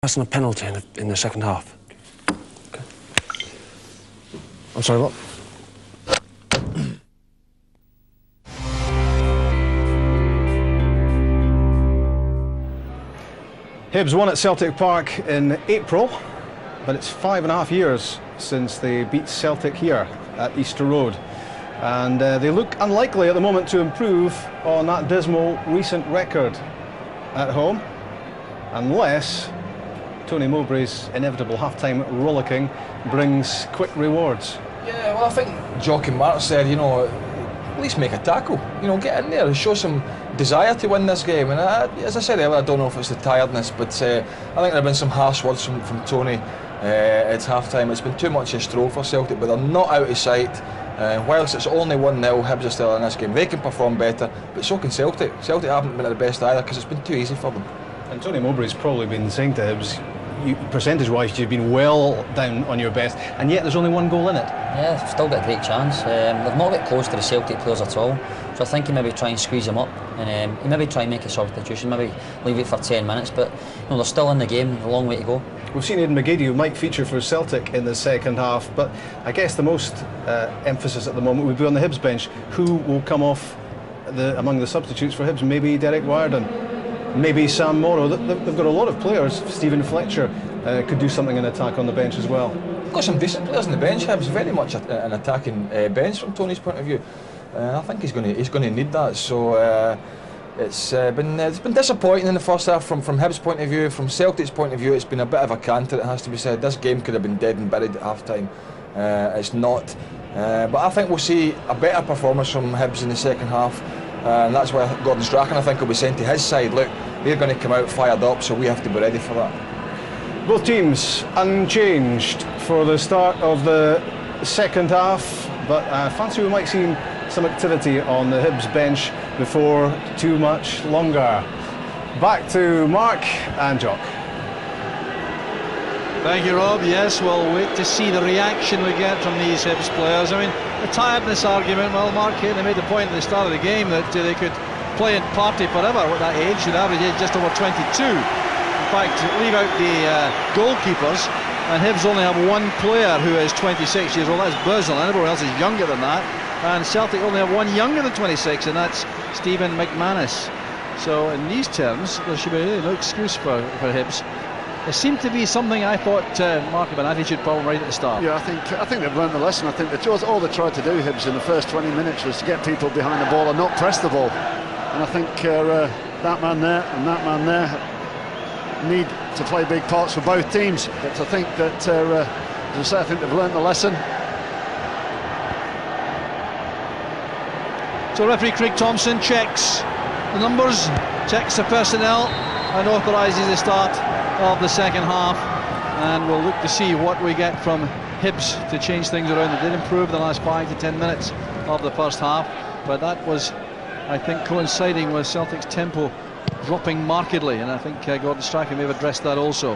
That's on a penalty in the second half. Okay. I'm sorry, what? Hibs won at Celtic Park in April, but it's 5.5 years since they beat Celtic here at Easter Road. And they look unlikely at the moment to improve on that dismal recent record at home, unless Tony Mowbray's inevitable half-time rollicking brings quick rewards. Yeah, well, I think Joachim Martin said, you know, at least make a tackle. You know, get in there and show some desire to win this game. And as I said earlier, I don't know if it's the tiredness, but I think there have been some harsh words from Tony at half-time. It's been too much a stroll for Celtic, but they're not out of sight. Whilst it's only 1-0, Hibs are still in this game. They can perform better, but so can Celtic. Celtic haven't been at the best either because it's been too easy for them. And Tony Mowbray's probably been saying to Hibs, percentage-wise, you've been well down on your best, and yet there's only one goal in it. Yeah, they've still got a great chance. They've not got close to the Celtic players at all, so I think he maybe try and squeeze them up, and he maybe try and make a substitution, maybe leave it for 10 minutes, but you know, they're still in the game, a long way to go. We've seen Aidan McGeady, who might feature for Celtic in the second half, but I guess the most emphasis at the moment would be on the Hibs bench. Who will come off among the substitutes for Hibs? Maybe Derek Riordan, maybe Sam Morrow. They've got a lot of players. Stephen Fletcher could do something in attack on the bench as well. They've got some decent players on the bench. Hibs very much an attacking bench from Tony's point of view. I think he's going to need that. So it's been disappointing in the first half from Hibs' point of view. From Celtic's point of view, it's been a bit of a canter. It has to be said. This game could have been dead and buried at half time. It's not. But I think we'll see a better performance from Hibs in the second half. And that's why Gordon Strachan, I think, will be sent to his side. Look, they're going to come out fired up, so we have to be ready for that. Both teams unchanged for the start of the second half, but I fancy we might see some activity on the Hibs bench before too much longer. Back to Mark and Jock. Thank you, Rob. Yes, we'll wait to see the reaction we get from these Hibs players. I mean, the tiredness argument, well, Mark Caton made the point at the start of the game that they could play and party forever at that age, an average age just over 22. In fact, leave out the goalkeepers, and Hibs only have one player who is 26 years old, that's BORUC. Everyone else is younger than that, and Celtic only have one younger than 26, and that's Stephen McManus. So in these terms, there should be really no excuse for Hibs. There seemed to be something I thought, Mark, of an attitude problem right at the start. Yeah, I think they've learned the lesson. I think all they tried to do, Hibs, in the first 20 minutes was to get people behind the ball and not press the ball. And I think that man there and that man there need to play big parts for both teams. But I think that, as I say, I think they've learned the lesson. So referee Craig Thompson checks the numbers, checks the personnel, and authorises the start of the second half, and we'll look to see what we get from Hibs to change things around. They did improve the last 5 to 10 minutes of the first half, but that was, I think, coinciding with Celtic's tempo dropping markedly, and I think Gordon Strachan may have addressed that also.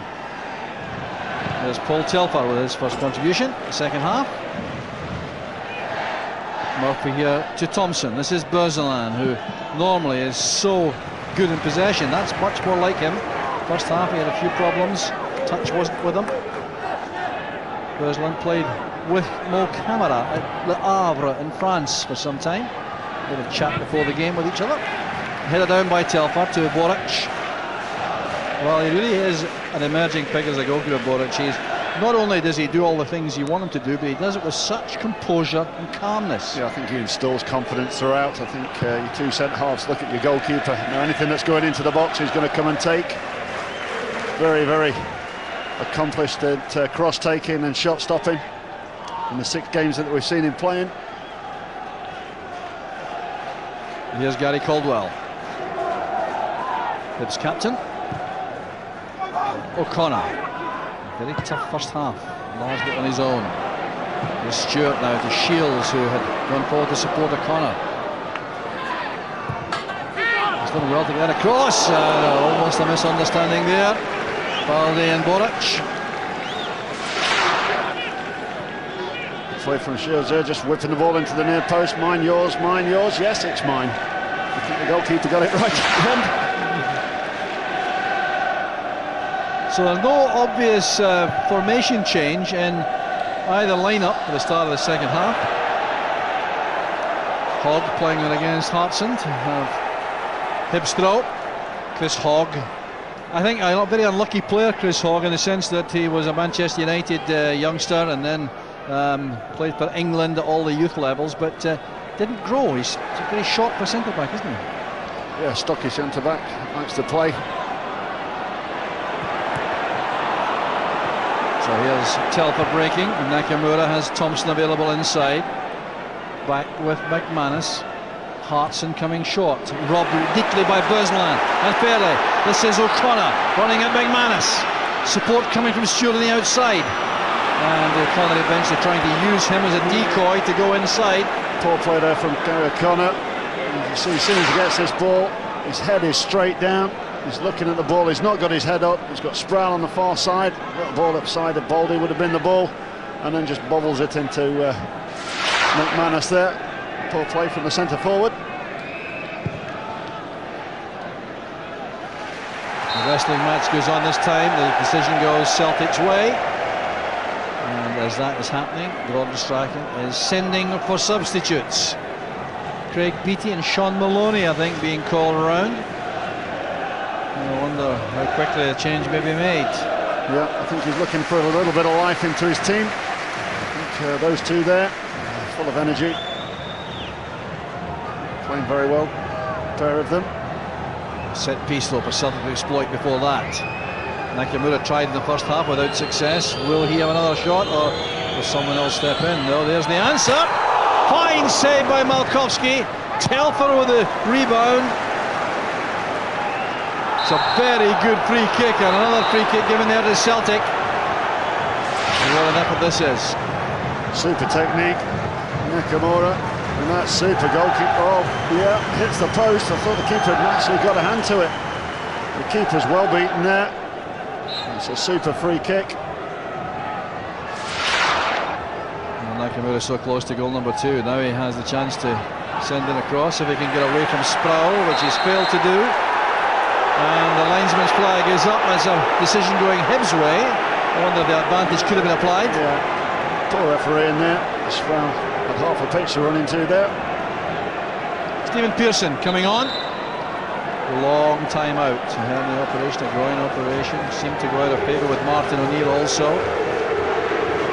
There's Paul Telfer with his first contribution, the second half. Murphy here to Thompson. This is BORUC, who normally is so good in possession. That's much more like him. First half he had a few problems, touch wasn't with him. BORUC played with NAKAMURA at Le Havre in France for some time. They had a chat before the game with each other. Headed down by Telfer to BORUC. Well, he really is an emerging figure as a goalkeeper, BORUC. Not only does he do all the things you want him to do, but he does it with such composure and calmness. Yeah, I think he instills confidence throughout. I think your two centre-halves look at your goalkeeper. Now, anything that's going into the box he's going to come and take. Very, very accomplished at cross-taking and shot-stopping in the 6 games that we've seen him playing. Here's Gary Caldwell. Hibs captain. O'Connor. Very tough first half. Largely on his own. There's Stewart now to Shields, who had gone forward to support O'Connor. He's done well to get across. Almost a misunderstanding there. Balde and BORUC. Play from Shields there, just whipping the ball into the near post. Mine, yours, mine, yours. Yes, it's mine. I think the goalkeeper got it right at the end. So there's no obvious formation change in either lineup for the start of the second half. Hogg playing it against Hartson to have Hibs throw. Chris Hogg, I think a very unlucky player, Chris Hogg, in the sense that he was a Manchester United youngster and then played for England at all the youth levels, but didn't grow. He's very short for centre-back, isn't he? Yeah, stocky centre-back, likes to play. So here's Telfer breaking, and Nakamura has Thompson available inside. Back with McManus. Hartson coming short. Robbed deeply by Bersland and Fairley. This is O'Connor running at McManus. Support coming from Stewart on the outside. And O'Connor eventually trying to use him as a decoy to go inside. Poor play there from Gary O'Connor. You see, as soon as he gets this ball, his head is straight down. He's looking at the ball. He's not got his head up. He's got Sproul on the far side. Little ball upside of Baldy would have been the ball, and then just bobbles it into McManus there. Poor play from the centre forward. The wrestling match goes on this time. The decision goes Celtic's way. And as that is happening, Gordon Strachan is sending for substitutes. Craig Beattie and Sean Maloney, I think, being called around. I wonder how quickly a change may be made. Yeah, I think he's looking for a little bit of life into his team. I think those two there, full of energy. Playing very well, pair of them. Set piece though for Celtic to exploit before that. Nakamura tried in the first half without success. Will he have another shot, or will someone else step in? No, there's the answer. Fine save by Malkowski. Telfer with the rebound. It's a very good free kick, and another free kick given there to Celtic. And what an effort this is. Super technique, Nakamura, and that super goalkeeper. Oh, yeah, hits the post. I thought the keeper had actually got a hand to it. The keeper's well beaten there. It's a super free kick. And Nakamura so close to goal number 2. Now he has the chance to send it across if he can get away from Sproul, which he's failed to do. And the linesman's flag is up. As a decision going Hibs' way. I wonder if the advantage could have been applied. Yeah, poor referee in there. Sproul had half a pitch to run into there. Stephen Pearson coming on. Long time out. Hernia operation, a groin operation. Seemed to go out of favour with Martin O'Neill also.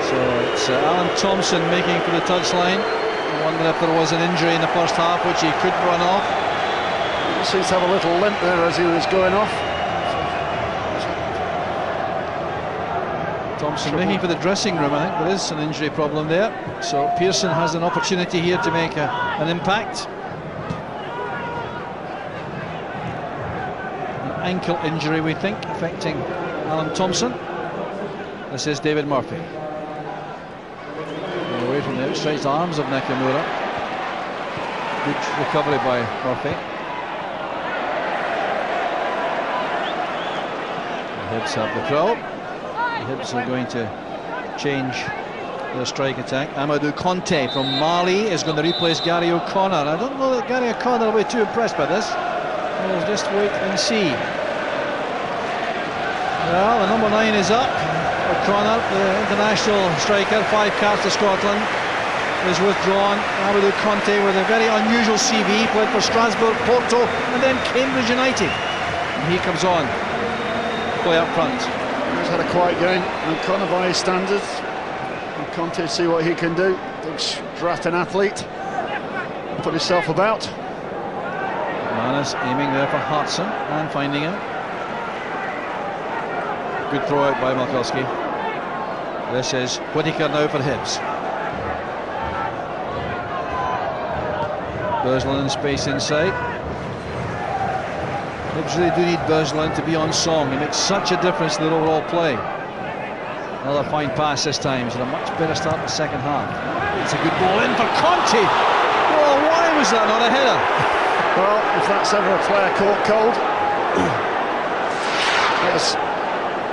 So it's Alan Thompson making for the touchline. I wonder if there was an injury in the first half which he couldn't run off. He seems to have a little limp there as he was going off. Thompson making for the dressing room. I think there is an injury problem there. So Pearson has an opportunity here to make an impact. An ankle injury, we think, affecting Alan Thompson. This is David Murphy. And away from the outstretched arms of Nakamura. Good recovery by Murphy. The Hibs have the throw. The Hibs are going to change their strike attack. Amadou Conte from Mali is going to replace Gary O'Connor. I don't know that Gary O'Connor will be too impressed by this. We'll just wait and see. Well, the number 9 is up. O'Connor, the international striker, 5 caps to Scotland, is withdrawn. Amadou Conte with a very unusual CV, played for Strasbourg, Porto, and then Cambridge United. And he comes on. Play up front. He's had a quiet game, O'Connor by his standards. And Conte, see what he can do. Big Stratton athlete. Put himself about. Manus aiming there for Hartson and finding him. Good throw out by Malkowski. This is Whittaker now for Hibs. Bersland in space inside. Hibs really do need Bersland to be on song. He makes such a difference to their overall play. Another fine pass this time. He's had a much better start in the second half. It's a good ball in for Conte. Oh, why was that not a header? Well, if that's ever a player caught cold, it's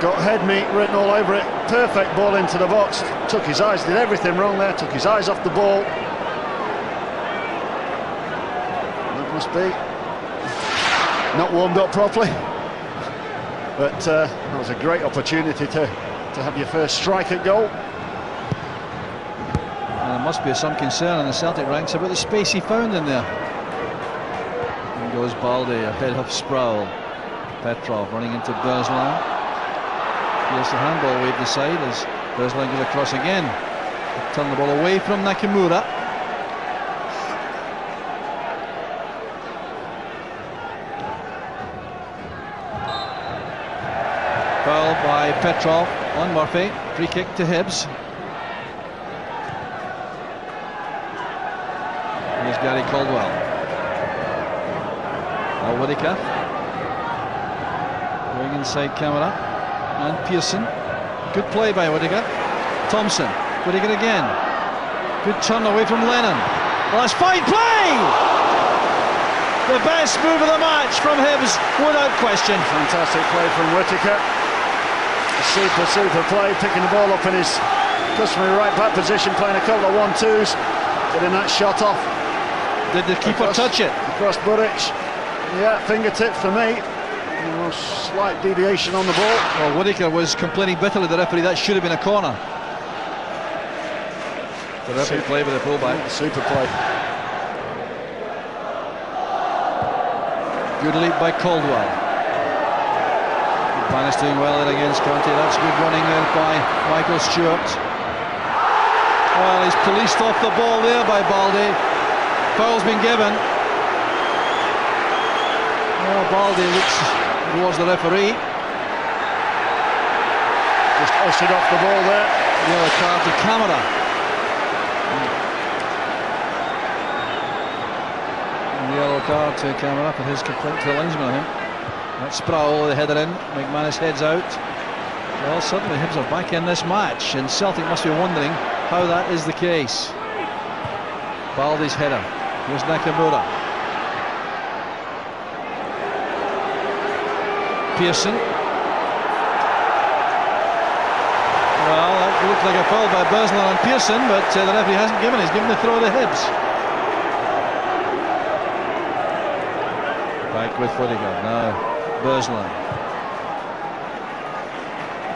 got head meat written all over it. Perfect ball into the box. Took his eyes, did everything wrong there. Took his eyes off the ball. That must be not warmed up properly. But that was a great opportunity to have your first strike at goal. And there must be some concern in the Celtic ranks about the space he found in there. In goes Balde ahead of Sproul. Petrov running into Berslan. Here's the handball waved aside as Berslan goes across again. Turn the ball away from Nakamura. Foul by Petrov on Murphy. Free kick to Hibs. Here's Gary Caldwell. Now Whittaker. Going inside Camera. And Pearson. Good play by Whittaker. Thompson. Whittaker again. Good turn away from Lennon. Well, that's fine play! The best move of the match from Hibs, without question. Fantastic play from Whittaker. Super play, picking the ball up in his customary right back position, playing a couple of 1-2s, getting that shot off. Did the keeper touch it? Across BORUC. Yeah, fingertip for me. Slight deviation on the ball. Well, Whittaker was complaining bitterly to the referee. That should have been a corner. The referee play with the fullback. Super play. Good lead by Caldwell. Panis doing well there against Conte. That's good running there by Michael Stewart. Well, he's policed off the ball there by Balde. Foul's been given. Well, Balde looks towards the referee. Just ushered off the ball there. Yellow card to Camera. Yellow card to Camera for his complaint to the linesman, I think. That's Sproul, the header in. McManus heads out. Well, suddenly Hibs are back in this match, and Celtic must be wondering how that is the case. Balde's header. Here's Nakamura. Pearson. Well, that looked like a foul by Berslan on Pearson, but the referee hasn't given it. He's given the throw to Hibs. Back with Whittaker now. Berslan.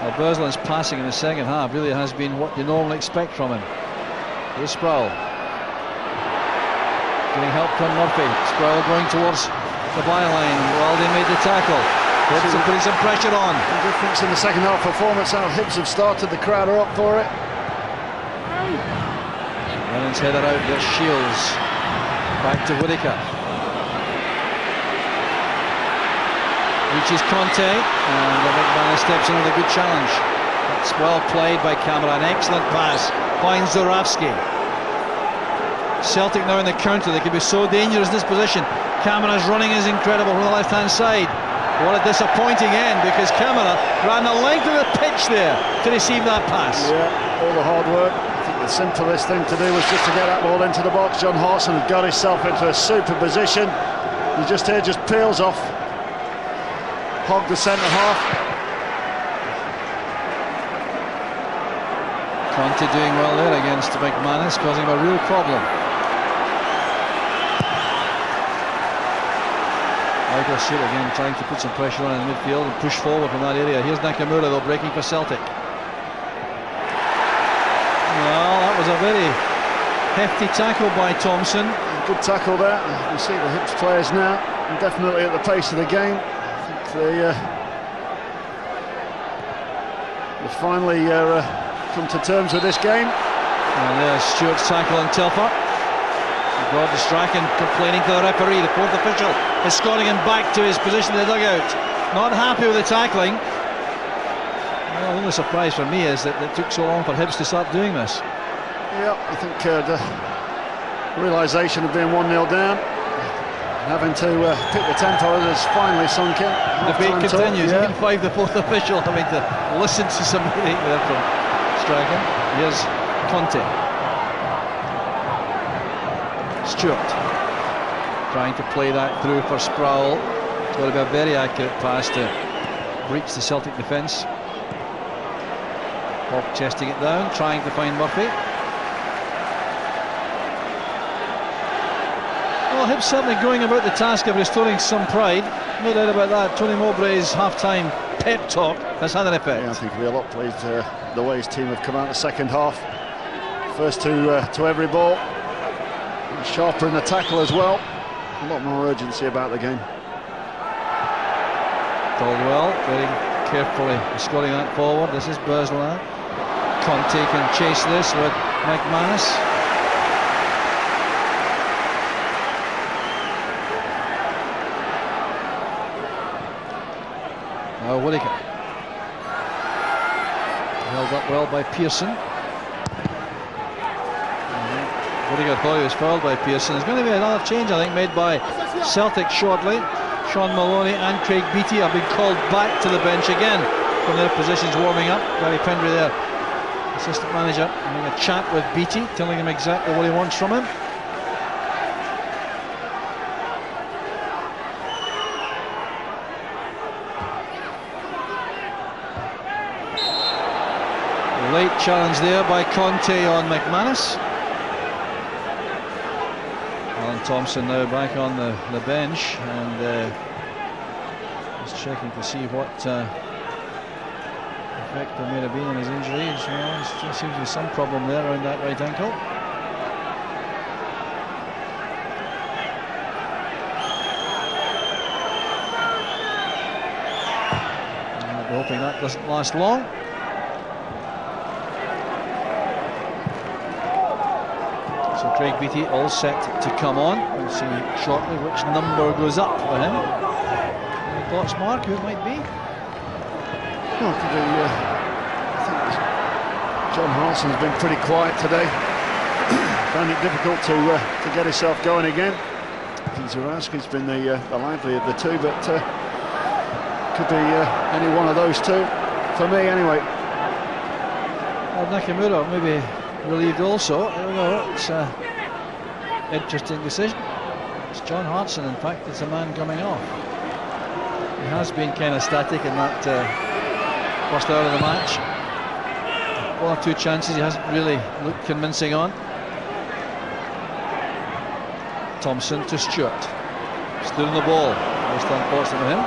Well, Berslan's passing in the second half really has been what you normally expect from him. Here's Sproul. Getting help from Murphy. Sproul going towards the byline. Well, they made the tackle. Hibs are putting some pressure on. The difference in the second half performance, how Hibs have started, the crowd are up for it. Lennon's header out, there's Shields. Back to Whittaker. Reaches Conte, and McManus steps in with a good challenge. That's well played by Camera, an excellent pass. Finds Zurawski. Celtic now in the counter, they could be so dangerous in this position. Camera's running is incredible from the left-hand side. What a disappointing end, because Camera ran the length of the pitch there to receive that pass. Yeah, all the hard work. I think the simplest thing to do was just to get that ball into the box. John Hodson had got himself into a super position. You just hear just peels off. Hog the centre half. Conte doing well there against McManus, causing him a real problem. Michael Stewart again trying to put some pressure on in the midfield and push forward from that area. Here's Nakamura though, breaking for Celtic. Well, that was a very hefty tackle by Thompson. Good tackle there. You see the Hibs players now, definitely at the pace of the game. They finally come to terms with this game. And there's Stewart's tackle on Telfer. Gordon Strachan complaining to the referee. The fourth official is escorting him back to his position in the dugout. Not happy with the tackling. Well, the only surprise for me is that it took so long for Hibs to start doing this. Yeah, I think the realisation of being 1-0 down, having to pick the tempo has finally sunk in. Debate continues. Yeah. Even five, the fourth official having to listen to some meeting there from Strachan. Here's Conte. Stewart trying to play that through for Sproul. It's got to be a very accurate pass to breach the Celtic defence. Bob chesting it down, trying to find Murphy. Well, Hibs certainly going about the task of restoring some pride. No doubt about that. Tony Mowbray's half-time pep talk has had an effect. Yeah, I think we're a lot pleased the way his team have come out the second half. First to every ball. And sharper in the tackle as well. A lot more urgency about the game. Caldwell very carefully scoring that forward. This is Bursland. Conte can chase this with McManus. Now Whittaker. Held up well by Pearson. Whittaker thought he was fouled by Pearson. There's going to be another change, I think, made by Celtic shortly. Sean Maloney and Craig Beattie have been called back to the bench again from their positions warming up. Gary Pendry there, assistant manager, having a chat with Beattie, telling him exactly what he wants from him. Late challenge there by Conte on McManus. Thompson now back on the bench and just checking to see what effect there may have been on his injury. Well, there still seems to be some problem there around that right ankle. And we're hoping that doesn't last long. So Craig Beattie all set to come on. We'll see shortly which number goes up for him. Any thoughts, Mark, who it might be? Well, I think John Hartson's been pretty quiet today. Found it difficult to get himself going again. Zaraski's been the lively of the two, but could be any one of those two for me anyway. Well, Nakamura maybe relieved also. I don't know, it's an interesting decision. It's John Hartson, in fact, it's a man coming off. He has been kind of static in that first hour of the match. One or two chances he hasn't really looked convincing on. Thompson to Stewart. Stood on the ball. Most unfortunate for him.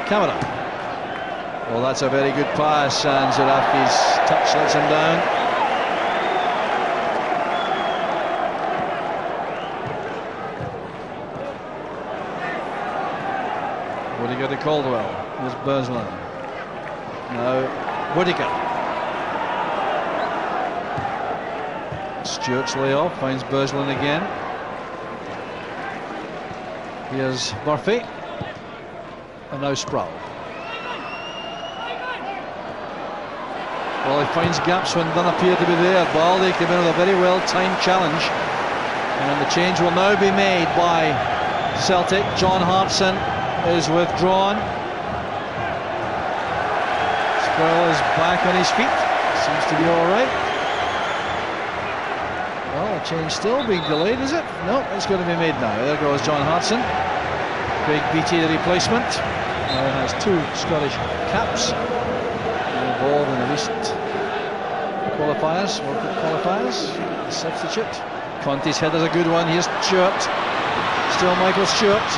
Camera. Well, that's a very good pass, and Zarafi's touch lets him down. Whittaker to Caldwell. Here's Bursland. Now Whittaker. Stewart's layoff finds Bursland again. Here's Murphy. And now Sproul. Well, he finds gaps when none appear to be there. Baldy came in with a very well-timed challenge. And the change will now be made by Celtic. John Hartson is withdrawn. Sproul is back on his feet. Seems to be all right. Well, the change still being delayed, is it? No, it's going to be made now. There goes John Hartson. Craig Beattie, the replacement. Now has two Scottish caps. Involved in the recent qualifiers, World Cup qualifiers. The substitute. Conte's header's a good one. Here's Stewart. Still Michael Stewart.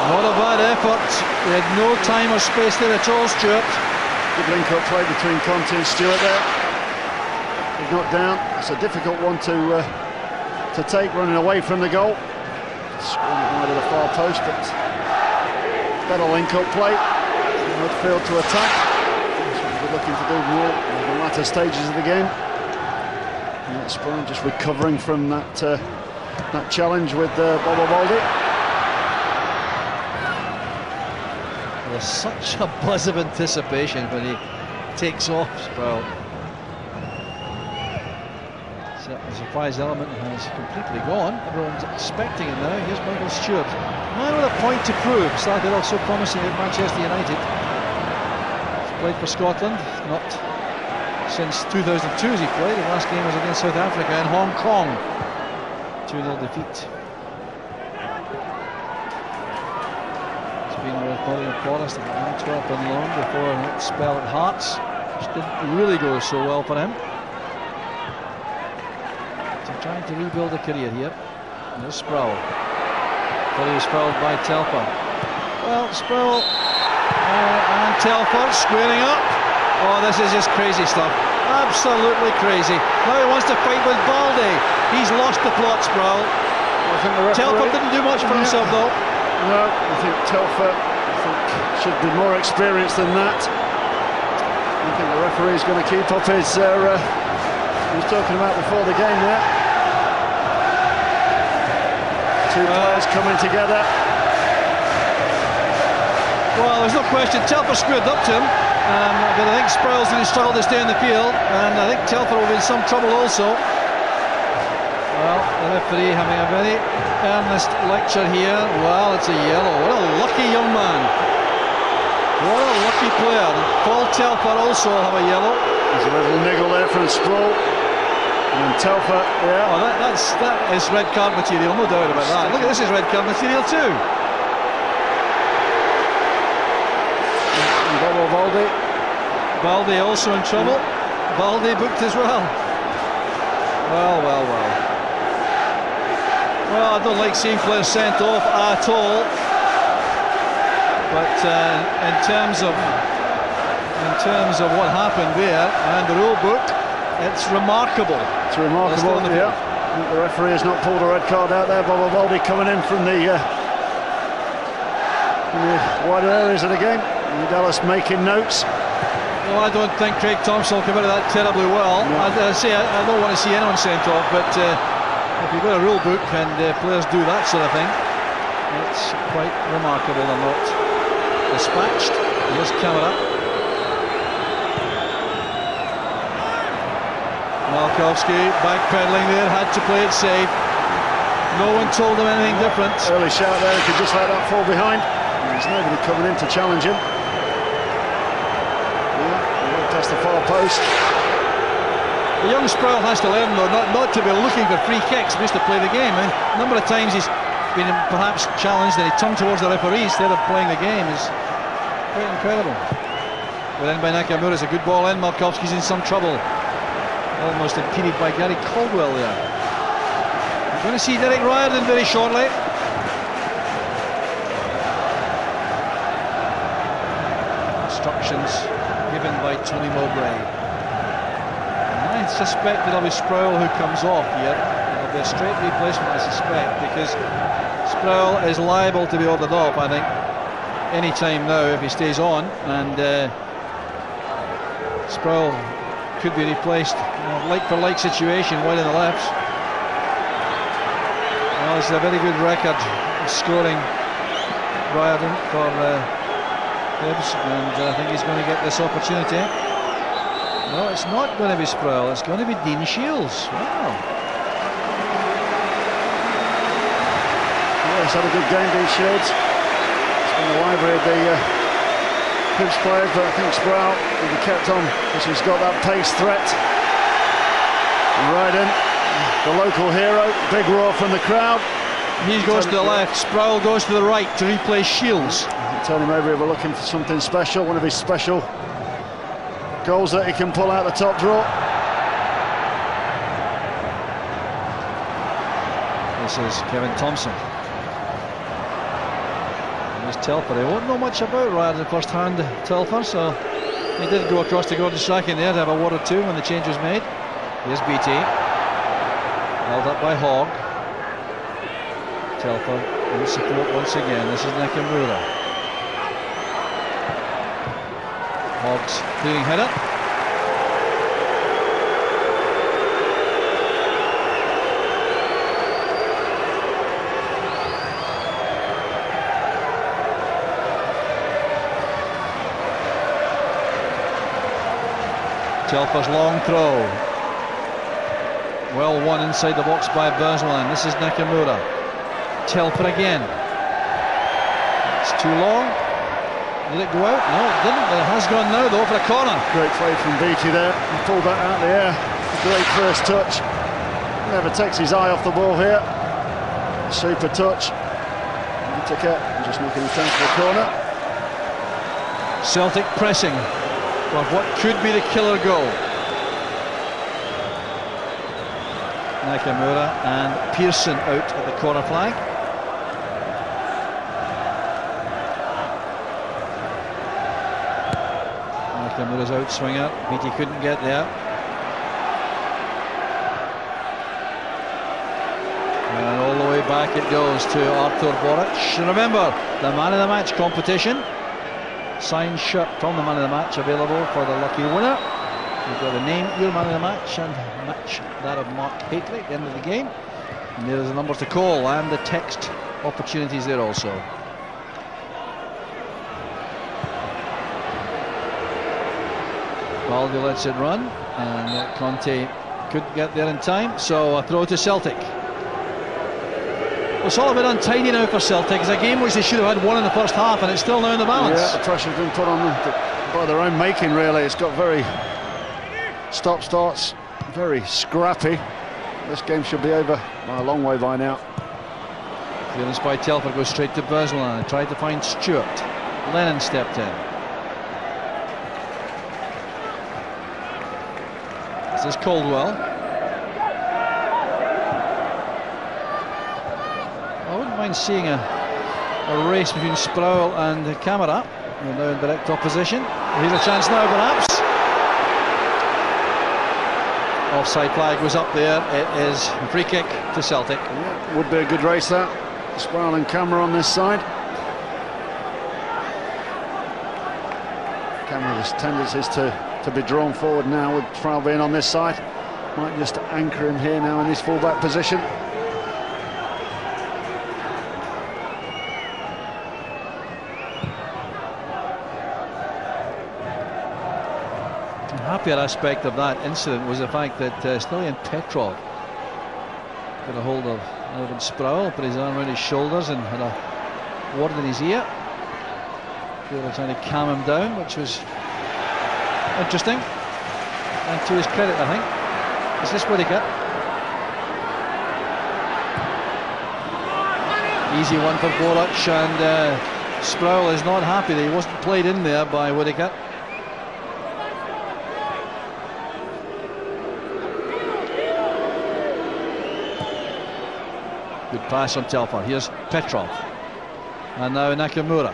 Not a bad effort. He had no time or space there at all, Stewart. Good link-up play between Conte and Stewart there. He's not down. It's a difficult one to take, running away from the goal. Screwing wide of the far post, but better link-up play. Midfield to attack. That's what we're looking to do more in the latter stages of the game. And Sproul just recovering from that challenge with Bobo Baldy. There's such a buzz of anticipation when he takes off, Sproul. The surprise element has completely gone. Everyone's expecting it now. Here's Michael Stewart. Man with a point to prove. Started off so promising at Manchester United. He's played for Scotland. Not since 2002 has he played. The last game was against South Africa in Hong Kong. 2-0 defeat. He's been with Nottingham Forest at Antwerp and loan before that spell at Hearts, which didn't really go so well for him. Trying to rebuild a career here. And there's Sproul. But he was fouled by Telfer. Well, Sproul And Telford squaring up. Oh, this is just crazy stuff. Absolutely crazy. Now he wants to fight with Baldy. He's lost the plot, Sproul. I think the referee... Telford didn't do much for himself, though. No, I think Telford should be more experienced than that. I think the referee's going to keep up his... he was talking about before the game there. Two players coming together. Well, there's no question. Telford squared up to him. But I think Sproul's going to struggle to stay in the field, and I think Telford will be in some trouble also. Well, the referee having a very earnest lecture here. Well, it's a yellow. What a lucky young man. What a lucky player. Paul Telford also will have a yellow. There's a little niggle there from Sproul. And Telford, yeah. Oh, that is red card material, no doubt about that. Look at this, is red card material too. Baldy. Baldy also in trouble. Baldy booked as well. Well. Well, I don't like seeing players sent off at all. But in terms of what happened there and the rule book, it's remarkable. It's remarkable. Yeah. The referee has not pulled a red card out there. Baldy coming in from the wider areas of the game. Dallas making notes. Well, I don't think Craig Thompson will come out of that terribly well. No. I don't want to see anyone sent off, but if you've got a rule book and players do that sort of thing, it's quite remarkable they're not dispatched. Here's camera. Malkowski backpedaling there, had to play it safe. No one told him anything different. Early shout there, he could just let that fall behind. There's nobody coming in to challenge him. That's the far post. The young Sproul has to learn, though, not to be looking for free kicks just to play the game. And a number of times he's been perhaps challenged and he turned towards the referee instead of playing the game. Is quite incredible. But then by Nakamura, it's a good ball in. Malkowski's in some trouble. Almost impeded by Gary Caldwell there. We're going to see Derek Riordan very shortly. Instructions given by Tony Mowbray. And I suspect it'll be Sproul who comes off here. It'll be a straight replacement, I suspect, because Sproul is liable to be ordered off, I think, any time now if he stays on, and Sproul could be replaced. Like for like situation, wide on the left. Well, it's a very good record of scoring Riordan for Hibs, and I think he's going to get this opportunity. No, it's not going to be Sproul, it's going to be Dean Shields. Wow. Well, he's had a good game, Dean Shields. It's been the library of the Hibs players, but I think Sproul will be kept on because he's got that pace threat. And Riordan, the local hero, big roar from the crowd. He goes to the left, Sproul goes to the right to replace Shields. Tony Mowbray were looking for something special, one of his special goals that he can pull out the top drawer. This is Kevin Thompson. And there's Telford. He won't know much about Riordan first hand, Telford, so he did go across to Gordon Strachan in there to have a word or two when the change was made. Here's BT. Held up by Hogg. Telford in support once again. This is Nakamura. Hogg's clearing header. Telford's long throw. Well won inside the box by Burnsland. This is Nakamura. Telford again. It's too long. Did it go out? No, it didn't. It has gone now, though, for a corner. Great play from Beattie there. He pulled that out of the air. Great first touch. Never takes his eye off the ball here. Super touch. He took it. Just knocking it down to the corner. Celtic pressing for what could be the killer goal. Nakamura and Pearson out at the corner flag. his outswinger. Beattie couldn't get there. And all the way back it goes to ARTUR BORUC. And remember, the man of the match competition. Signed shirt from the man of the match available for the lucky winner. You've got to name your man of the match and match that of Mark Hateley at the end of the game. And there's a number to call and the text opportunities there also. Valdi lets it run, and Conte couldn't get there in time, so a throw to Celtic. It's all a bit untidy now for Celtic. It's a game which they should have had one in the first half, and it's still now in the balance. Yeah, the pressure's been put on them by their own making, really. It's got very stop-starts, very scrappy. This game should be over by a long way by now. Clearance by Telford goes straight to Bergeron. Tried to find Stewart. Lennon stepped in. This is Caldwell. I wouldn't mind seeing a race between Sproul and Kamara. We're now in direct opposition. Here's a chance now, perhaps. Offside flag was up there. It is a free kick to Celtic. Yeah, would be a good race, that. Sproul and Kamara on this side. Kamara's tendencies to be drawn forward now with Sproul being on this side. Might just anchor him here now in his full-back position. The happier aspect of that incident was the fact that Stilian Petrov got a hold of Irvin Sproul, put his arm around his shoulders and had a word in his ear. They were trying to calm him down, which was interesting. And to his credit, I think. Is this Whittaker? Easy one for BORUC, and Sproul is not happy that he wasn't played in there by Whittaker. Good pass on Telford. Here's Petrov. And now Nakamura.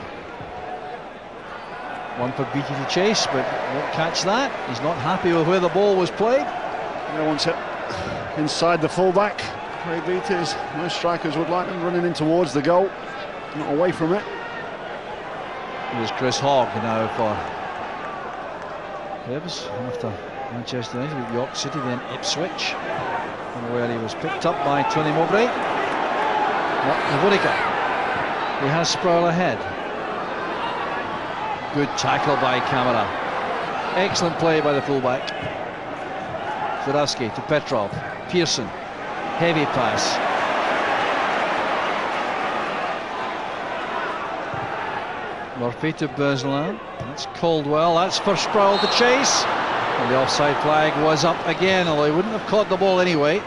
One for Beattie to chase, but won't catch that. He's not happy with where the ball was played. He wants it inside the fullback. Craig Beattie, as most strikers would like them, running in towards the goal, not away from it. Here's Chris Hogg now for Hibs after Manchester United with York City, then Ipswich, and where he was picked up by Tony Mowbray. Whittaker. He has Sproul ahead. Good tackle by Kamara. Excellent play by the fullback. Zurawski to Petrov. Pearson. Heavy pass. Murphy to Bergeron. That's Caldwell. That's for Sproul to chase. And the offside flag was up again, although he wouldn't have caught the ball anyway.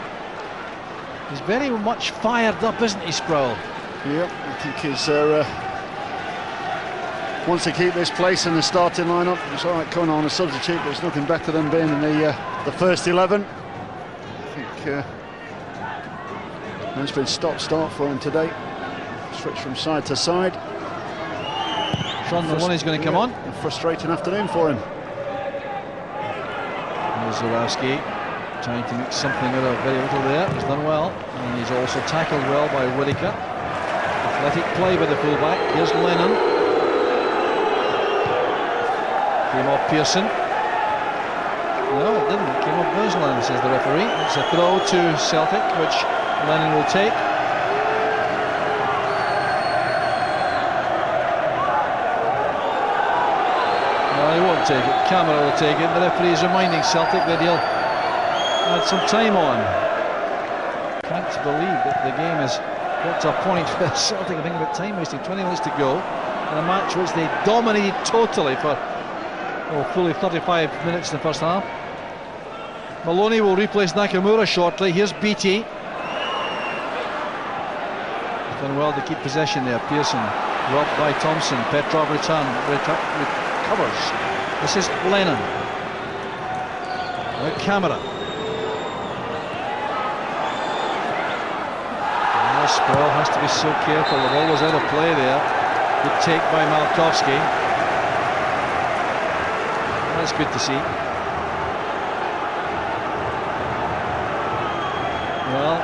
He's very much fired up, isn't he, Sproul? Yep, I think he's wants to keep this place in the starting lineup. It's all right coming on a substitute, but it's nothing better than being in the first 11. I think it's been stop-start for him today. Switch from side to side. Sean Maloney's going to come on. A frustrating afternoon for him. There's Zurawski trying to make something out of very little there. He's done well, and he's also tackled well by Whittaker. Athletic play by the fullback. Here's Lennon. Came off Pearson. No, it didn't. It came off Bergeron, says the referee. It's a throw to Celtic, which Lennon will take. No, he won't take it. Kamara will take it. The referee is reminding Celtic that he'll add some time on. Can't believe that the game has got to a point where Celtic are thinking about time wasting. 20 minutes to go in a match which they dominated totally for fully 35 minutes in the first half. Maloney will replace Nakamura shortly. Here's Beattie. He's done well to keep possession there. Pearson robbed by Thompson. Petrov recovers. This is Lennon. Now Kamara. Sproul has to be so careful. The ball was out of play there. Good take by Malkowski. That's good to see. Well,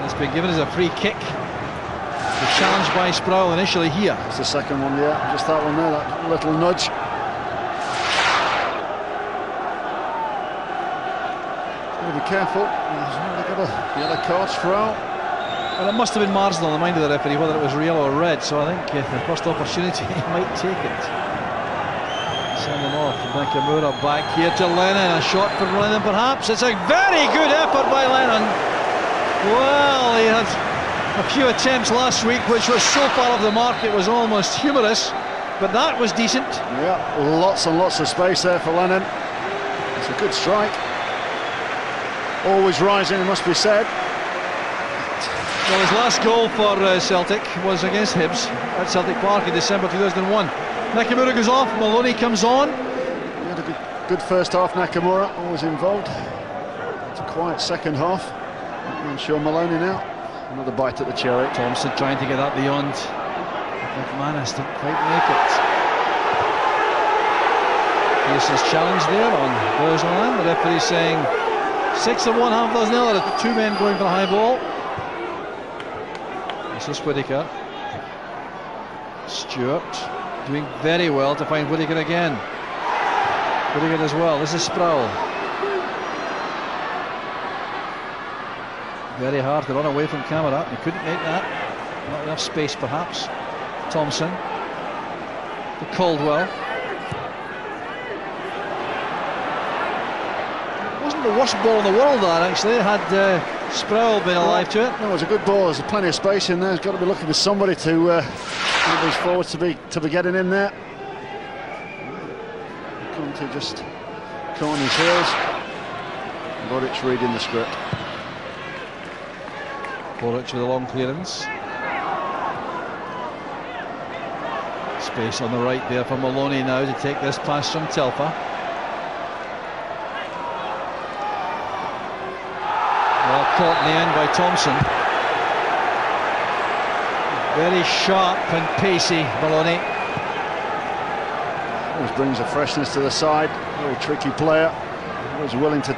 it's been given as a free kick. The challenge by Sproul initially here. It's the second one, yeah. Just that one there, that little nudge. Be careful. He's really got a yellow card for out. Well, it must have been marginal in the mind of the referee whether it was real or red, so I think the first opportunity he might take it. Send him off. Nakamura back here to Lennon. A shot for Lennon perhaps. It's a very good effort by Lennon. Well, he had a few attempts last week which was so far off the mark it was almost humorous, but that was decent. Yeah, lots and lots of space there for Lennon. It's a good strike. Always rising, it must be said. Well, his last goal for Celtic was against Hibs at Celtic Park in December 2001. Nakamura goes off, Maloney comes on. He had a good first half, Nakamura, always involved. It's a quiet second half. I'm sure Maloney now. Another bite at the cherry. Thompson trying to get that beyond. McManus didn't quite make it. Pearson's challenge there on Bourgeois. The referee saying 6 and 1/2 nil. There are 2 men going for the high ball. This is Whittaker. Stewart doing very well to find Whittaker again. Whittaker as well. This is Sproul. Very hard to run away from camera. He couldn't make that. Not enough space perhaps. Thompson. To Caldwell. Wasn't the worst ball in the world that actually. Had Sproul been alive to it. No, it was a good ball. There's plenty of space in there. He's got to be looking for somebody to move these forwards to be getting in there. Conte just caught on his heels. BORUC reading the script. BORUC with a long clearance. Space on the right there for Maloney now to take this pass from Telfer. Well caught in the end by Thompson. Very sharp and pacey, Maloney. Always brings a freshness to the side. Very tricky player. Always willing to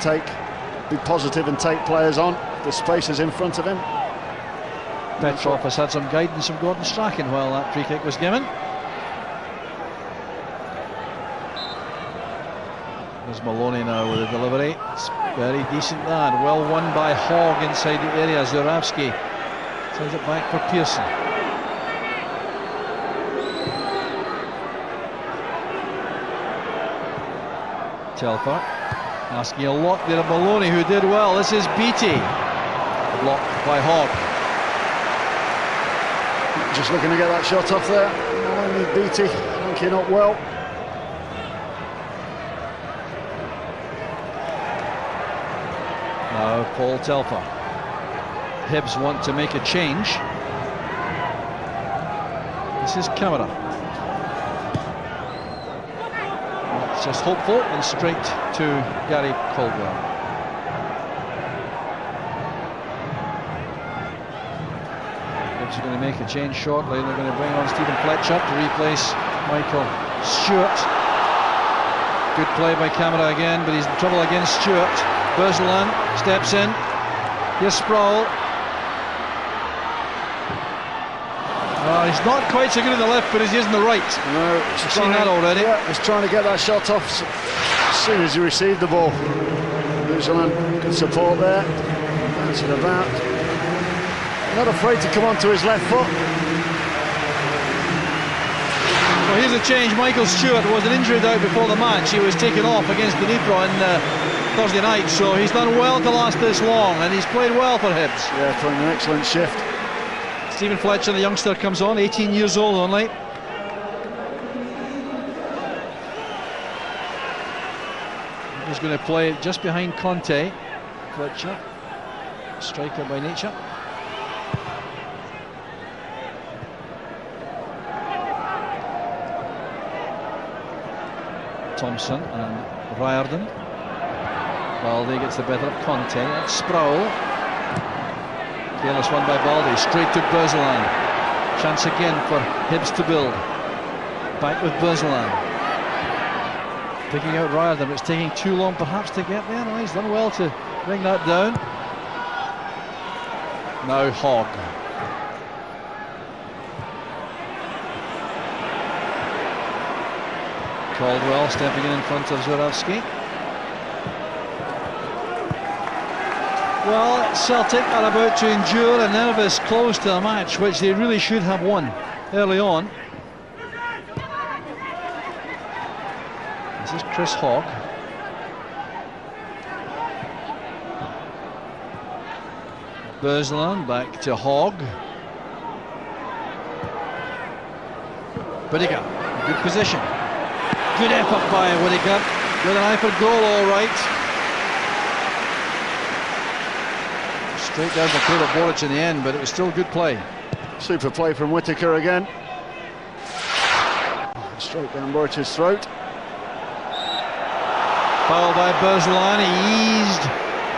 be positive and take players on. The space is in front of him. Petrov has had some guidance from Gordon Strachan while that free kick was given. There's Maloney now with the delivery. It's very decent that. Well won by Hogg inside the area. Zurawski sends it back for Pearson. Telfer asking a lot there of Maloney, who did well. This is Beattie. Blocked by Hogg. Just looking to get that shot off there. Maloney, Beattie linking up well. Now Paul Telfer. Hibs want to make a change. This is Camera. It's just hopeful and straight to Gary Caldwell. Hibs are going to make a change shortly. They're going to bring on Stephen Fletcher to replace Michael Stewart. Good play by Camera again, but he's in trouble against Stewart. Bourgeois steps in. Here's Sproul. He's not quite so good in the left, but he's using the right. No, I've seen that already. Yeah, he's trying to get that shot off as soon as he received the ball. Bourgeois, good support there. Bounce it about. Not afraid to come onto his left foot. Well, here's a change. Michael Stewart was an injury out before the match. He was taken off against Dnipro on Thursday night, so he's done well to last this long, and he's played well for Hibs. Yeah, playing an excellent shift. Stephen Fletcher, the youngster, comes on, 18 years old only. He's going to play just behind Conte. Fletcher, striker by nature. Thompson and Riordan. Balde gets the better of Conte. That's Sproul. Careless one by Balde, straight to Bourgeois. Chance again for Hibs to build. Back with Bourgeois. picking out RIORDAN, but it's taking too long perhaps to get there. No, he's done well to bring that down. Now Hogg. Caldwell stepping in front of Zurawski. Well, Celtic are about to endure a nervous close to a match which they really should have won early on. This is Chris Hogg. Bersland back to Hogg. Whittaker, good position. Good effort by Whittaker. With an eye for goal, all right. Straight down the throat of BORUC in the end, but it was still good play. Super play from Whittaker again. Straight down BORUC's throat. Foul by Bersland. He eased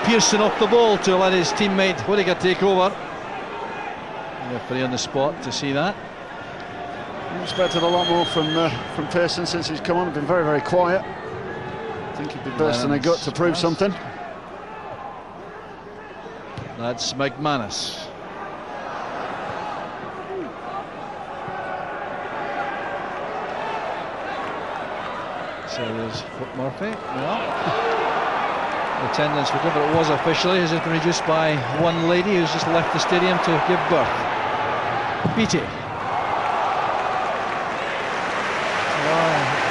PEARSON off the ball to let his teammate Whittaker take over. Referee on the spot to see that. Expected a lot more from PEARSON since he's come on. Been very, very quiet. I think he'd be bursting a gut to prove something. That's McManus. So there's Murphy. Well, attendance, whatever it was officially, has been reduced by one lady who's just left the stadium to give birth. Beattie.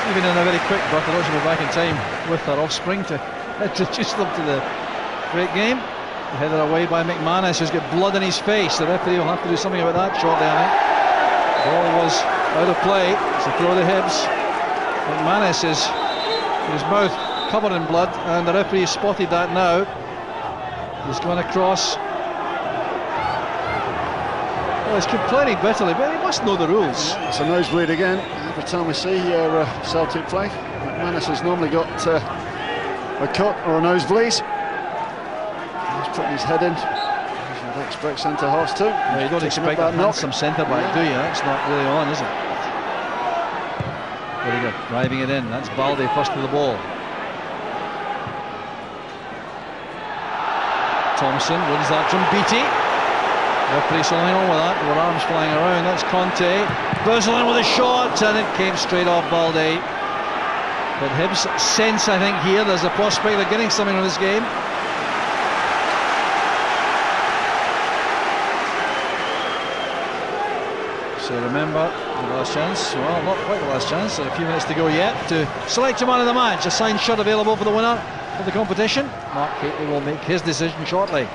Even in a very quick birth, I don't she'll be back in time with her offspring to introduce them to the great game. Headed away by McManus, who's got blood in his face. The referee will have to do something about that shortly, I think. The ball was out of play. It's a throw to Hibs. McManus is his mouth covered in blood, and the referee has spotted that now. He's gone across. Well, he's complaining bitterly, but he must know the rules. It's a nosebleed again. Every time we see Celtic play, McManus has normally got a cut or a nosebleed. He's putting his head in. You'd expect centre halves too. Well, you don't expect a handsome centre back, do you? That's not really on, is it? Very good, driving it in. That's Balde first to the ball. Thompson wins that from Beattie. Referee something on with that, with arms flying around. That's Conte. Bersland with a shot, and it came straight off Balde. But Hibs sense, I think, here there's a prospect of getting something on this game. So remember, the last chance, well, not quite the last chance, a few minutes to go yet to select a man of the match. A signed shirt available for the winner of the competition. Mark Gately will make his decision shortly.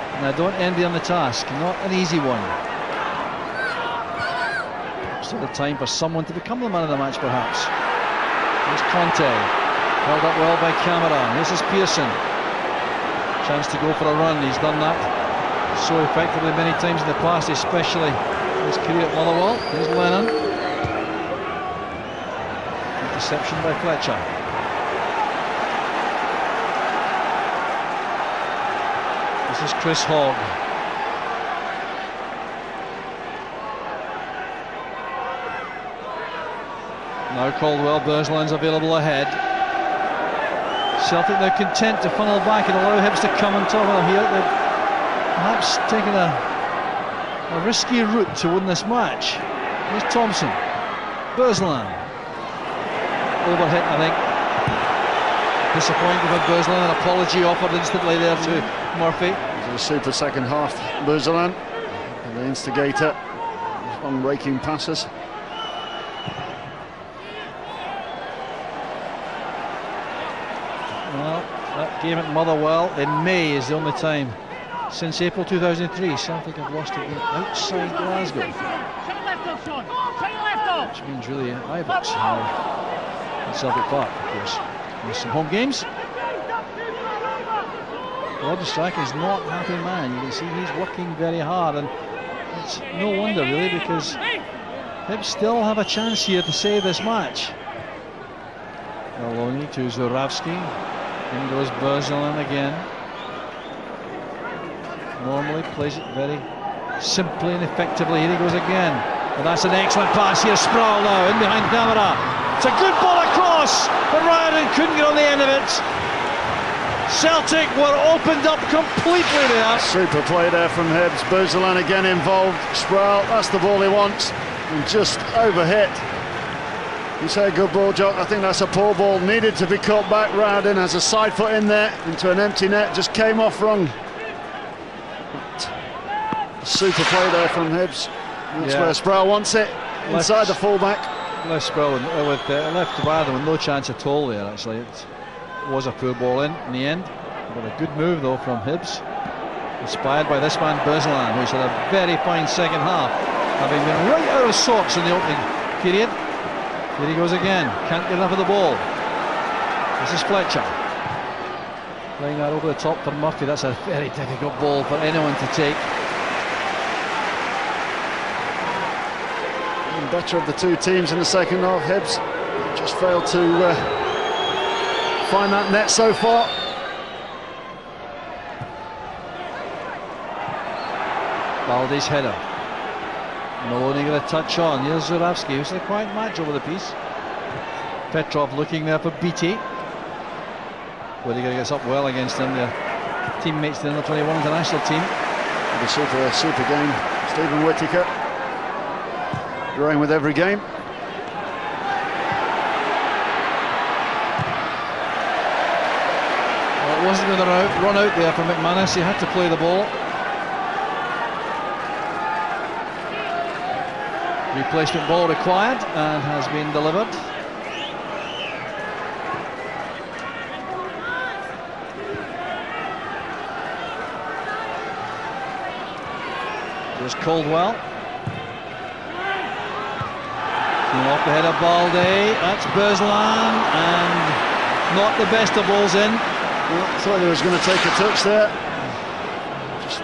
And I don't envy him the task, not an easy one. Still the time for someone to become the man of the match, perhaps. Here's Conte, held up well by Camera. This is PEARSON. Chance to go for a run, he's done that so effectively many times in the past, especially his career at Motherwell. Here's Lennon. Interception by Fletcher. This is Chris Hogg. Now Caldwell, Bersland's available ahead. Celtic now content to funnel back and allow Hibs to come on top of them here. They've perhaps taken a risky route to win this match. Here's Thompson. Bersland. Overhit, I think. Disappointed with Bersland. An apology offered instantly there to Murphy. A super second half, Bersland, the instigator on raking passes. Well, that game at Motherwell in May is the only time since April 2003 Celtic have lost a game outside Glasgow, which means really Ibrox at Celtic Park, of course. There's some home games. Rob Strachan is not a happy man. You can see he's working very hard, and it's no wonder really, because Hibs still have a chance here to save this match. Maloney to Zurawski. In goes Bersland again. Normally plays it very simply and effectively. Here he goes again. And that's an excellent pass here. Sproul now in behind Camera. It's a good ball across, but Riordan couldn't get on the end of it. Celtic were opened up completely there. Super play there from Hibs. Bourzolan again involved. Sproul, that's the ball he wants, and just overhit. You say a good ball, Jock. I think that's a poor ball. Needed to be cut back. Riordan has a side foot in there into an empty net. Just came off wrong. Super play there from Hibs. That's where Sproul wants it. Inside the fullback. Left Sproul with left Riordan with no chance at all there. Actually, it was a poor ball in the end. But a good move though from Hibs, inspired by this man Bourzolan, who's had a very fine second half, having been right out of sorts in the opening period. Here he goes again, can't get enough of the ball. This is Fletcher playing that over the top for Murphy. That's a very difficult ball for anyone to take. And better of the two teams in the second half. Hibs just failed to find that net so far. Balde's header. Maloney got a touch on. Here's Zurawski, who's a quiet match over the piece. Petrov looking there for Beattie. Whittaker gets up well against him. Their teammates, the under-21 international team. The super game. Stephen Whittaker growing with every game. Well, it wasn't going to run out there for McManus. He had to play the ball. Replacement ball required and has been delivered. Here's Caldwell. Came off the head of Balde. That's Bourzolan, and not the best of balls in. Well, thought he was going to take a touch there. Just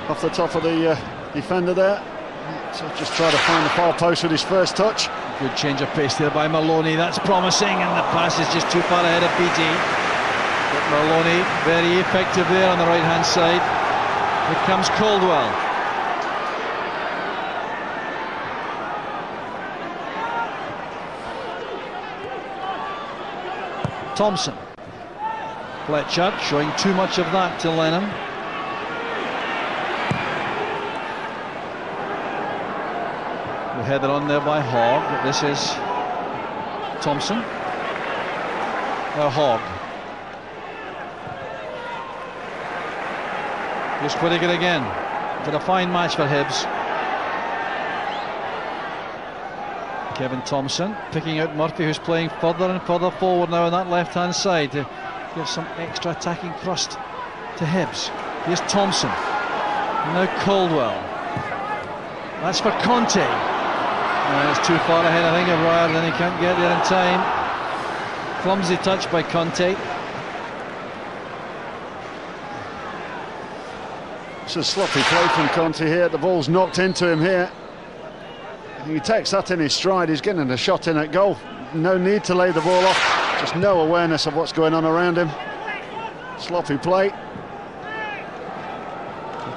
off the top of the defender there. So just try to find the far post with his first touch. Good change of pace there by Maloney. That's promising, and the pass is just too far ahead of Beattie. But Maloney very effective there on the right hand side. Here comes Caldwell. Thompson. Fletcher showing too much of that to Lennon. Headed on there by Hogg, but this is Thompson. Hogg. Here's Whittaker again. Did a fine match for Hibs. Kevin Thompson picking out Murphy, who's playing further and further forward now on that left hand side to give some extra attacking thrust to Hibs. Here's Thompson. And now Caldwell. That's for Conte. It's too far ahead, I think, of Riordan. He can't get there in time. Clumsy touch by Conte. It's a sloppy play from Conte here. The ball's knocked into him here. He takes that in his stride. He's getting a shot in at goal. No need to lay the ball off. Just no awareness of what's going on around him. Sloppy play. Here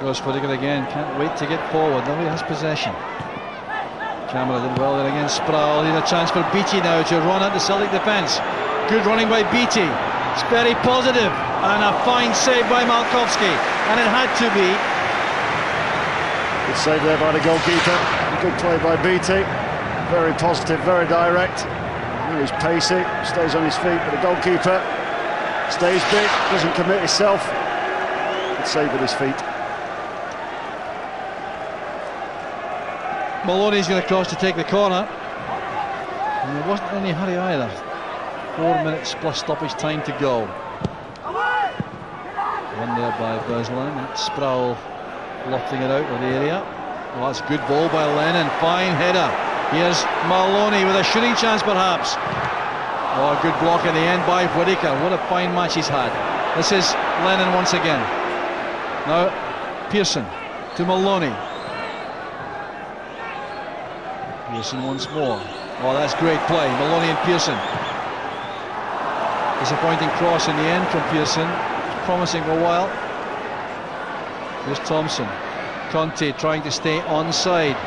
goes Whittaker again. Can't wait to get forward. Now he has possession. Camera did well there against Sproul. Need a chance for Beattie now to run at the Celtic defence. Good running by Beattie. It's very positive, and a fine save by Malkowski, and it had to be. Good save there by the goalkeeper. Good play by Beattie. Very positive, very direct. He's pacey, stays on his feet, but the goalkeeper stays big, doesn't commit himself. Good save with his feet. Maloney's going to cross to take the corner, and there wasn't any hurry either. 4 minutes plus stoppage time to go. One there by Bourzolan. Sproul lofting it out of the area. Well, that's a good ball by Lennon. Fine header. Here's Maloney with a shooting chance perhaps. Oh, a good block in the end by Whittaker. What a fine match he's had. This is Lennon once again. Now Pearson to Maloney. Pearson once more. Oh, that's great play. Maloney and Pearson. Disappointing cross in the end from Pearson. Promising for a while. Here's Thompson. Conte trying to stay onside.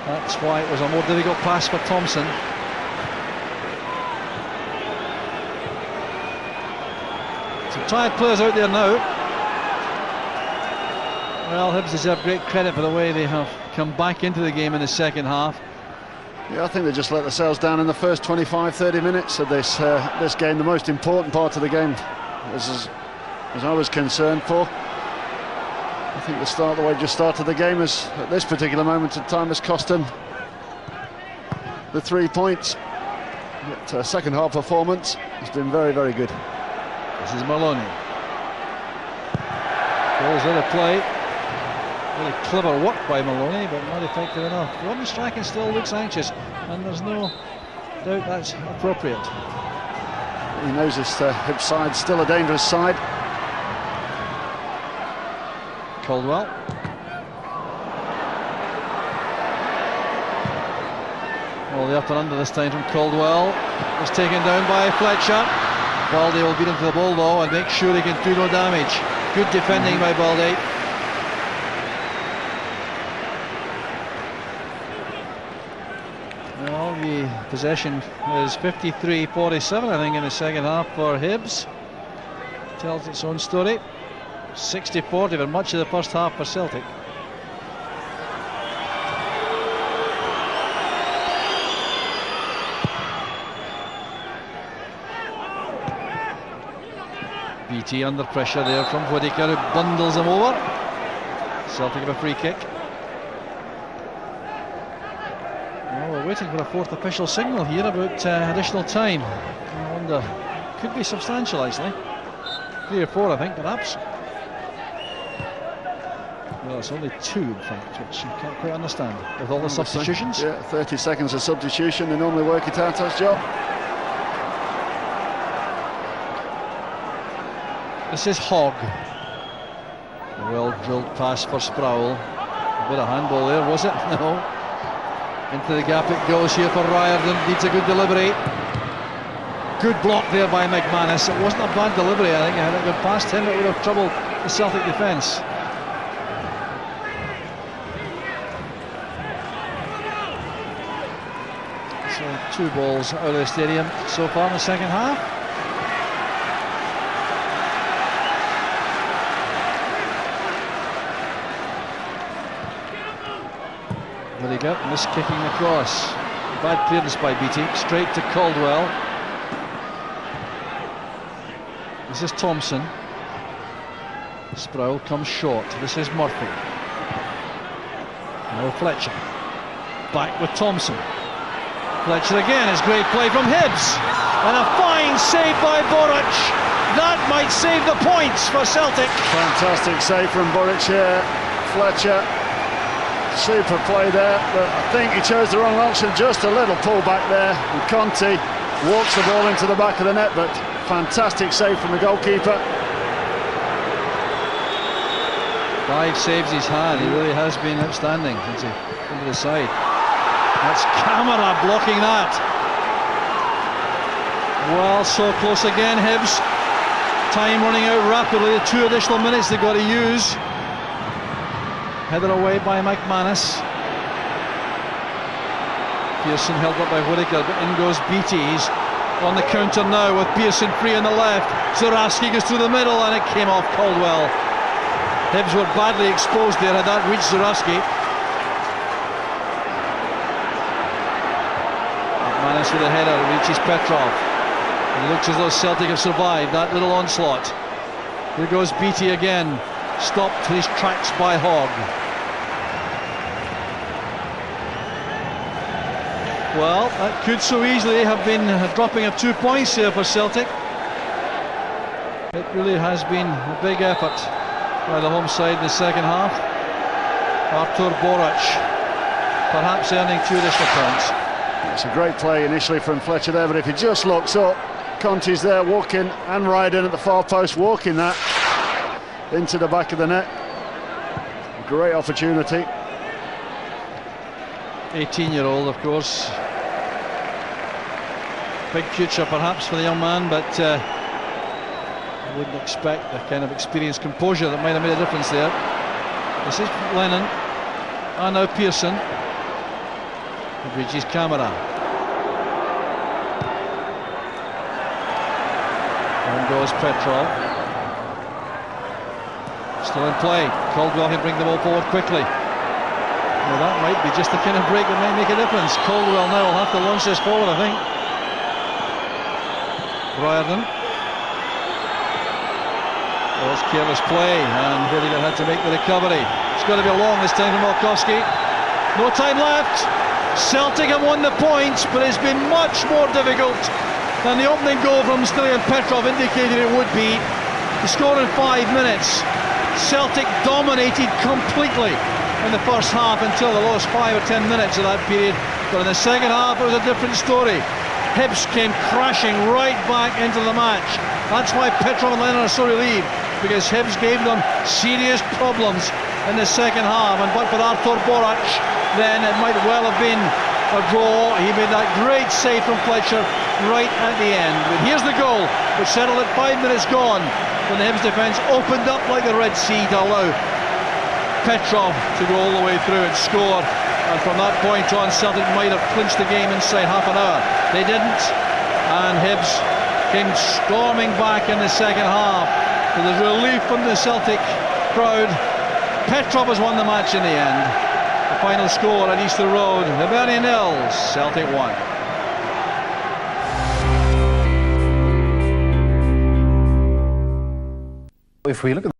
That's why it was a more difficult pass for Thompson. Some tired players out there now. Well, Hibs deserve great credit for the way they have come back into the game in the second half. Yeah, I think they just let themselves down in the first 25-30 minutes of this game, the most important part of the game, as I was concerned for. I think the way they just started the game is, at this particular moment of time, has cost them the 3 points. But second half performance has been very, very good. This is Maloney. Goals in a play. Really clever work by Maloney, but not effective enough. Robin Strachan still looks anxious, and there's no doubt that's appropriate. He knows this Hibs side still a dangerous side. Caldwell. Well, the up and under this time from Caldwell was taken down by Fletcher. Baldy will beat him to the ball though and make sure he can do no damage. Good defending by Baldy. Well, the possession is 53-47, I think, in the second half for Hibs. Tells its own story. 60-40 for much of the first half for Celtic. BT under pressure there from Whittaker, who bundles him over. Celtic have a free kick. Well, we're waiting for a fourth official signal here about additional time. I wonder, could be substantial actually. 3 or 4, I think, perhaps. Well, it's only 2 in fact, which you can't quite understand with all the substitutions. Yeah, 30 seconds of substitution, they normally work it out as job. This is Hogg. A well-drilled pass for Sproul. A bit of handball there, was it? No. Into the gap it goes here for Riordan. Needs a good delivery. Good block there by McManus. It wasn't a bad delivery, I think. Had it gone past him, it would have troubled the Celtic defence. So 2 balls out of the stadium so far in the second half. Whittaker miskicking across. Bad clearance by BT. Straight to Caldwell. This is Thompson. Sproul comes short. This is Murphy. Now Fletcher. Back with Thompson. Fletcher again, is great play from Hibs. And a fine save by BORUC. That might save the points for Celtic. Fantastic save from BORUC here. Fletcher. Super play there, but I think he chose the wrong option. Just a little pull back there. And Conti walks the ball into the back of the net, but fantastic save from the goalkeeper. 5 saves he's had. He really has been outstanding since he came to the side. That's Camera blocking that. Well, so close again, Hibs. Time running out rapidly. The 2 additional minutes they've got to use. Headed away by McManus. Pearson held up by Whittaker, but in goes BT. He's on the counter now with Pearson free on the left. Zaraski goes through the middle and it came off Caldwell. Hibs were badly exposed there, had that reached Zaraski. McManus with a header, reaches Petrov. It looks as though Celtic have survived that little onslaught. Here goes BT again. Stopped his tracks by Hogg. Well, that could so easily have been a dropping of 2 points here for Celtic. It really has been a big effort by the home side in the second half. ARTUR BORUC perhaps earning 2 additional points. It's a great play initially from Fletcher there, but if he just looks up, Conti's there walking, and Ryden at the far post walking that into the back of the net. Great opportunity. 18-year-old, of course. Big future perhaps for the young man, but I wouldn't expect the kind of experienced composure that might have made a difference there. This is Lennon, and now Pearson. He reaches Camera. And goes Petrov. Still in play. Caldwell can bring the ball forward quickly. Well, that might be just the kind of break that might make a difference. Caldwell now will have to launch this forward, I think. RIORDAN. Well, it's careless play, and Vidigal had to make the recovery. It's got to be long this time from Malkowski. No time left. Celtic have won the points, but it's been much more difficult than the opening goal from Stilian Petrov indicated it would be. He scored in 5 minutes. Celtic dominated completely in the first half until the last 5 or 10 minutes of that period. But in the second half it was a different story. Hibs came crashing right back into the match. That's why Petrov and Lennon are so relieved, because Hibs gave them serious problems in the second half. And but for ARTUR BORUC, then it might well have been a draw. He made that great save from Fletcher right at the end. But here's the goal, which settled at 5 minutes gone, when the Hibs defence opened up like the Red Sea to allow Petrov to go all the way through and score. And from that point on, Celtic might have clinched the game inside half an hour. They didn't, and Hibs came storming back in the second half. So there's relief from the Celtic crowd. Petrov has won the match in the end. The final score at Easter Road: Hibernian 0, Celtic 1. If we look at